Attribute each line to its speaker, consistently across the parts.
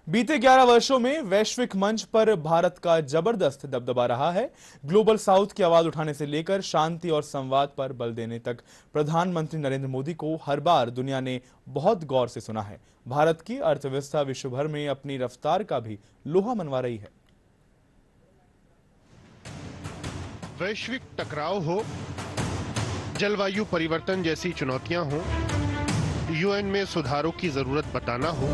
Speaker 1: बीते 11 वर्षों में वैश्विक मंच पर भारत का जबरदस्त दबदबा रहा है। ग्लोबल साउथ की आवाज उठाने से लेकर शांति और संवाद पर बल देने तक प्रधानमंत्री नरेंद्र मोदी को हर बार दुनिया ने बहुत गौर से सुना है। भारत की अर्थव्यवस्था विश्व भर में अपनी रफ्तार का भी लोहा मनवा रही है।
Speaker 2: वैश्विक टकराव हो, जलवायु परिवर्तन जैसी चुनौतियां हो, यूएन में सुधारों की जरूरत बताना हो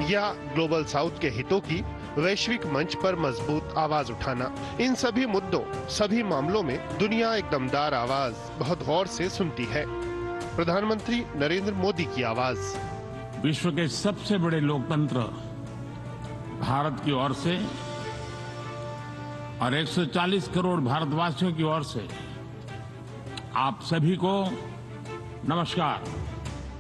Speaker 2: या ग्लोबल साउथ के हितों की वैश्विक मंच पर मजबूत आवाज उठाना, इन सभी मुद्दों, सभी मामलों में दुनिया एक दमदार आवाज बहुत गौर से सुनती है। प्रधानमंत्री नरेंद्र मोदी की आवाज।
Speaker 3: विश्व के सबसे बड़े लोकतंत्र भारत की ओर से और 140 करोड़ भारतवासियों की ओर से आप सभी को नमस्कार।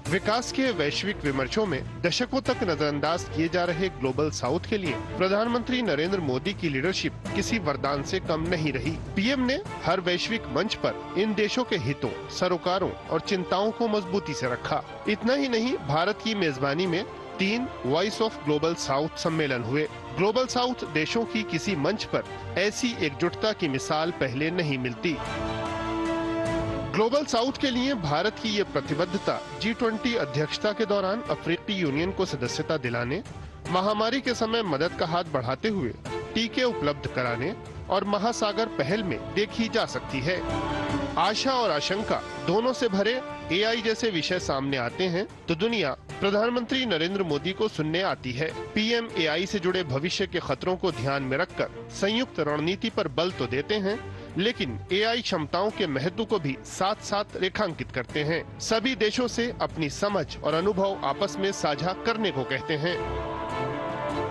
Speaker 2: विकास के वैश्विक विमर्शों में दशकों तक नजरअंदाज किए जा रहे ग्लोबल साउथ के लिए प्रधानमंत्री नरेंद्र मोदी की लीडरशिप किसी वरदान से कम नहीं रही। पीएम ने हर वैश्विक मंच पर इन देशों के हितों, सरोकारों और चिंताओं को मजबूती से रखा। इतना ही नहीं, भारत की मेजबानी में 3 वॉइस ऑफ ग्लोबल साउथ सम्मेलन हुए। ग्लोबल साउथ देशों की किसी मंच पर ऐसी एकजुटता की मिसाल पहले नहीं मिलती। ग्लोबल साउथ के लिए भारत की ये प्रतिबद्धता G20 अध्यक्षता के दौरान अफ्रीकी यूनियन को सदस्यता दिलाने, महामारी के समय मदद का हाथ बढ़ाते हुए टीके उपलब्ध कराने और महासागर पहल में देखी जा सकती है। आशा और आशंका दोनों से भरे AI जैसे विषय सामने आते हैं तो दुनिया प्रधानमंत्री नरेंद्र मोदी को सुनने आती है। पीएम AI से जुड़े भविष्य के खतरों को ध्यान में रखकर संयुक्त रणनीति पर बल तो देते हैं, लेकिन AI क्षमताओं के महत्व को भी साथ साथ रेखांकित करते हैं। सभी देशों से अपनी समझ और अनुभव आपस में साझा करने को कहते हैं।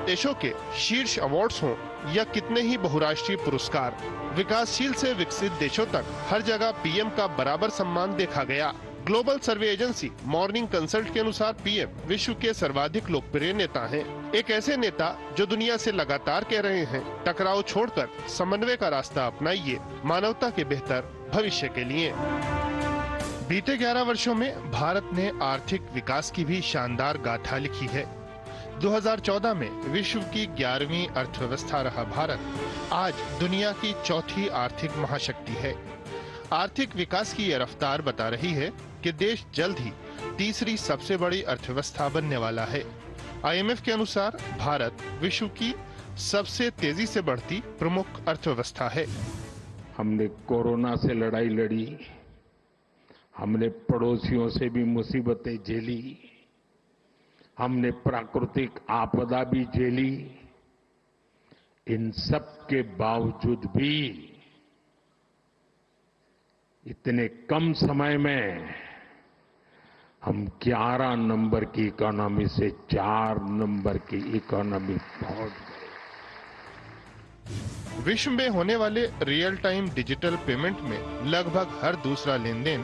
Speaker 2: देशों के शीर्ष अवार्ड्स हों या कितने ही बहुराष्ट्रीय पुरस्कार, विकासशील से विकसित देशों तक हर जगह पीएम का बराबर सम्मान देखा गया। ग्लोबल सर्वे एजेंसी मॉर्निंग कंसल्ट के अनुसार पीएम विश्व के सर्वाधिक लोकप्रिय नेता हैं। एक ऐसे नेता जो दुनिया से लगातार कह रहे हैं, टकराव छोड़कर समन्वय का रास्ता अपनाइए, मानवता के बेहतर भविष्य के लिए। बीते 11 वर्षों में भारत ने आर्थिक विकास की भी शानदार गाथा लिखी है। 2014 में विश्व की 11वीं अर्थव्यवस्था रहा भारत आज दुनिया की चौथी आर्थिक महाशक्ति है। आर्थिक विकास की यह रफ्तार बता रही है कि देश जल्द ही तीसरी सबसे बड़ी अर्थव्यवस्था बनने वाला है। IMF के अनुसार भारत विश्व की सबसे तेजी से बढ़ती प्रमुख अर्थव्यवस्था है।
Speaker 4: हमने कोरोना से लड़ाई लड़ी, हमने पड़ोसियों से भी मुसीबतें झेली, हमने प्राकृतिक आपदा भी झेली। इन सब के बावजूद भी इतने कम समय में हम 11 नंबर की इकोनॉमी से 4 नंबर की इकोनॉमी पहुंच गए।
Speaker 2: विश्व में होने वाले रियल टाइम डिजिटल पेमेंट में लगभग हर दूसरा लेनदेन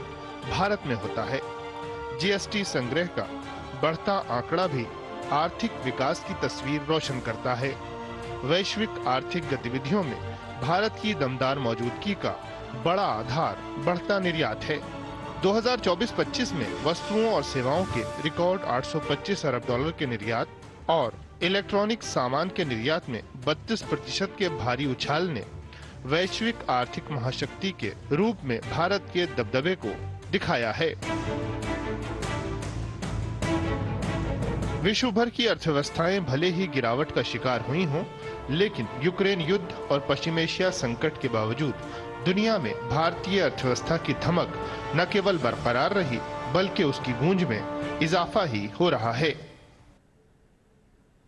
Speaker 2: भारत में होता है। GST संग्रह का बढ़ता आंकड़ा भी आर्थिक विकास की तस्वीर रोशन करता है। वैश्विक आर्थिक गतिविधियों में भारत की दमदार मौजूदगी का बड़ा आधार बढ़ता निर्यात है। 2024-25 में वस्तुओं और सेवाओं के रिकॉर्ड $825 अरब के निर्यात और इलेक्ट्रॉनिक सामान के निर्यात में 32% के भारी उछाल ने वैश्विक आर्थिक महाशक्ति के रूप में भारत के दबदबे को दिखाया है। विश्व भर की अर्थव्यवस्थाएं भले ही गिरावट का शिकार हुई हों, लेकिन यूक्रेन युद्ध और पश्चिम एशिया संकट के बावजूद दुनिया में भारतीय अर्थव्यवस्था की धमक न केवल बरकरार रही, बल्कि उसकी गूंज में इजाफा ही हो रहा है।